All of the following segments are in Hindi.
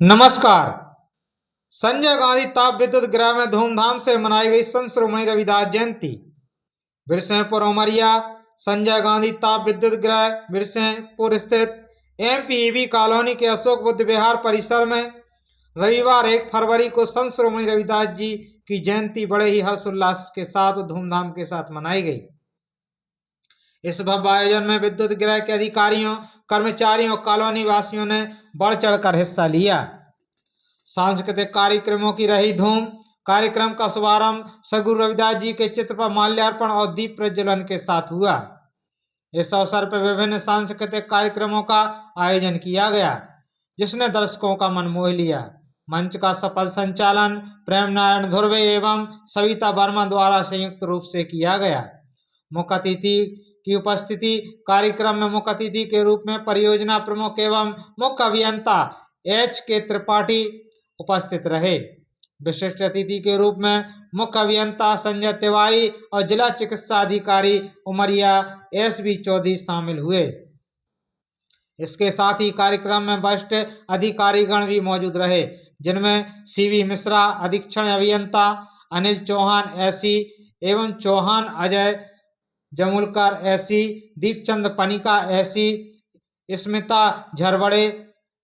नमस्कार। संजय गांधी ताप विद्युत गृह में धूमधाम से मनाई गई संत शिरोमणि रविदास जयंती। बिरसिंहपुर उमरिया संजय गांधी ताप विद्युत गृह बिरसिंहपुर स्थित एमपीईबी कॉलोनी के अशोक बुद्ध विहार परिसर में रविवार 1 फरवरी को संत शिरोमणि रविदास जी की जयंती बड़े ही हर्षोल्लास के साथ धूमधाम के साथ मनाई गई। इस भव्य आयोजन में विद्युत गृह के अधिकारियों, कर्मचारियों और कॉलोनी वासियों ने बढ़ चढ़कर हिस्सा लिया। सांस्कृतिक कार्यक्रमों की रही धूम। कार्यक्रम का शुभारंभ सद्गुरु रविदास जी के चित्र पर माल्यार्पण और दीप प्रज्वलन के साथ हुआ। इस अवसर पर विभिन्न सांस्कृतिक कार्यक्रमों का आयोजन किया गया, जिसने दर्शकों का मन मोह लिया। मंच का सफल संचालन प्रेम नारायण धुर्वे एवं सविता वर्मा द्वारा संयुक्त रूप से किया गया। मुख्य अतिथि की उपस्थिति। कार्यक्रम में मुख्य अतिथि के रूप में परियोजना प्रमुख एवं मुख्य अभियंता HK त्रिपाठी उपस्थित रहे। विशिष्ट अतिथि के रूप में मुख्य अभियंता संजय तिवारी और जिला चिकित्सा अधिकारी उमरिया SV चौधरी शामिल हुए। इसके साथ ही कार्यक्रम में वरिष्ठ अधिकारीगण भी मौजूद रहे, जिनमें CV मिश्रा अधीक्षण अभियंता, अनिल चौहान SE एवं चौहान अजय जमुलकर SE, दीपचंद पनिका SE, स्मिता झरबड़े,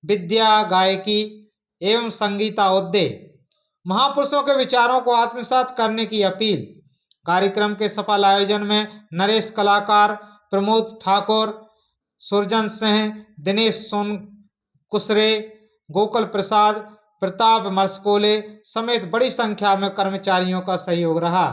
विद्या गायकी एवं संगीता उद्दे। महापुरुषों के विचारों को आत्मसात करने की अपील। कार्यक्रम के सफल आयोजन में नरेश कलाकार, प्रमोद ठाकुर, सुरजन सिंह, दिनेश सोनकुसरे, गोकुल प्रसाद, प्रताप मरसकोले समेत बड़ी संख्या में कर्मचारियों का सहयोग रहा।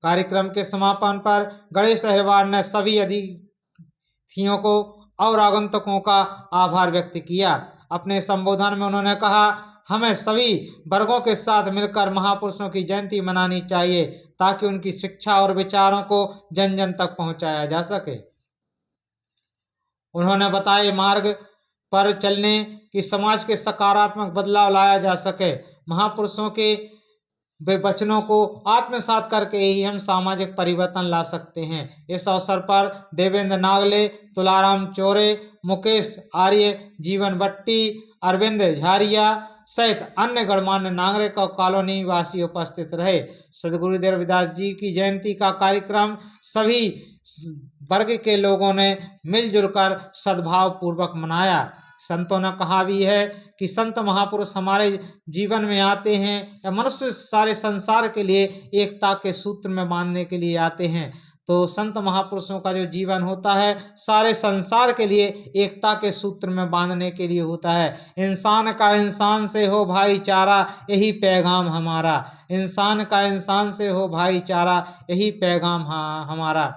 कार्यक्रम के समापन पर गणेश अहिरवार ने सभी अतिथियों को और आगंतुकों का आभार व्यक्त किया। अपने संबोधन में उन्होंने कहा, हमें सभी वर्गों के साथ मिलकर महापुरुषों की जयंती मनानी चाहिए, ताकि उनकी शिक्षा और विचारों को जन जन तक पहुंचाया जा सके। उन्होंने बताया, मार्ग पर चलने की समाज के सकारात्मक बदलाव लाया जा सके। महापुरुषों के वचनों को आत्मसात करके ही हम सामाजिक परिवर्तन ला सकते हैं। इस अवसर पर देवेंद्र नागले, तुलाराम चौरे, मुकेश आर्य, जीवन भट्टी, अरविंद झारिया सहित अन्य गणमान्य नागरिक और कॉलोनी वासी उपस्थित रहे। सद्गुरुदेव रविदास जी की जयंती का कार्यक्रम सभी वर्ग के लोगों ने मिलजुल कर सद्भाव पूर्वक मनाया। संतों ने कहा भी है कि संत महापुरुष हमारे जीवन में आते हैं या मनुष्य सारे संसार के लिए एकता के सूत्र में बांधने के लिए आते हैं। तो संत महापुरुषों का जो जीवन होता है सारे संसार के लिए एकता के सूत्र में बांधने के लिए होता है। इंसान का इंसान से हो भाईचारा, यही पैगाम हमारा। इंसान का इंसान से हो भाईचारा, यही पैगाम हमारा।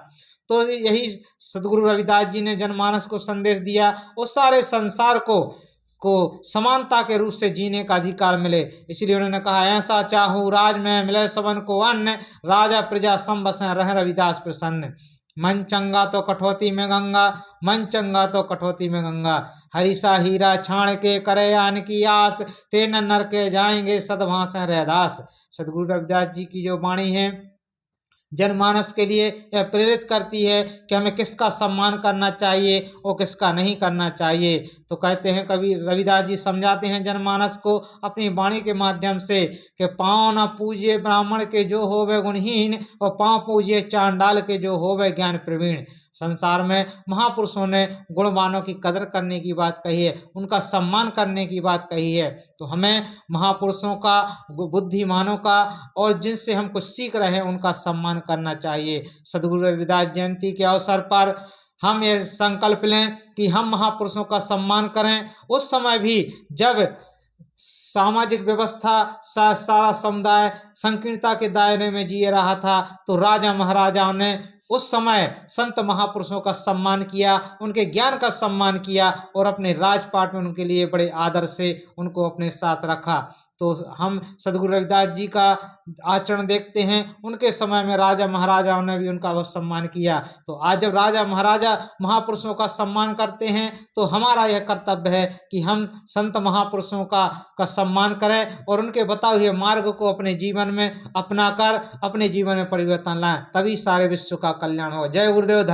तो यही सद्गुरु रविदास जी ने जनमानस को संदेश दिया और सारे संसार को समानता के रूप से जीने का अधिकार मिले। इसलिए उन्होंने कहा, ऐसा चाहूँ राज में मिले सबन को अन्न, राजा प्रजा सम बसें रह रविदास प्रसन्न। मन चंगा तो कठौती में गंगा, मन चंगा तो कठौती में गंगा। हरिसा हीरा छाण के करे आन की आस, तेन नर के जाएंगे सदभास रहदास। सद्गुरु रविदास जी की जो वाणी है जनमानस के लिए यह प्रेरित करती है कि हमें किसका सम्मान करना चाहिए और किसका नहीं करना चाहिए। तो कहते हैं कवि रविदास जी समझाते हैं जनमानस को अपनी वाणी के माध्यम से कि पाँव न पूजिए ब्राह्मण के जो होवे गुणहीन, और पाँव पूजिए चांडाल के जो होवे ज्ञान प्रवीण। संसार में महापुरुषों ने गुणवानों की कदर करने की बात कही है, उनका सम्मान करने की बात कही है। तो हमें महापुरुषों का, बुद्धिमानों का और जिनसे हम कुछ सीख रहे हैं उनका सम्मान करना चाहिए। सद्गुरु रविदास जयंती के अवसर पर हम ये संकल्प लें कि हम महापुरुषों का सम्मान करें। उस समय भी जब सामाजिक व्यवस्था सारा समुदाय संकीर्णता के दायरे में जी रहा था, तो राजा महाराजाओं ने उस समय संत महापुरुषों का सम्मान किया, उनके ज्ञान का सम्मान किया और अपने राजपाट में उनके लिए बड़े आदर से उनको अपने साथ रखा। तो हम सद्गुरु रविदास जी का आचरण देखते हैं, उनके समय में राजा महाराजाओं ने भी उनका बहुत सम्मान किया। तो आज जब राजा महाराजा महापुरुषों का सम्मान करते हैं, तो हमारा यह कर्तव्य है कि हम संत महापुरुषों का सम्मान करें और उनके बताए हुए मार्ग को अपने जीवन में अपनाकर अपने जीवन में परिवर्तन लाएं, तभी सारे विश्व का कल्याण हो। जय गुरुदेव।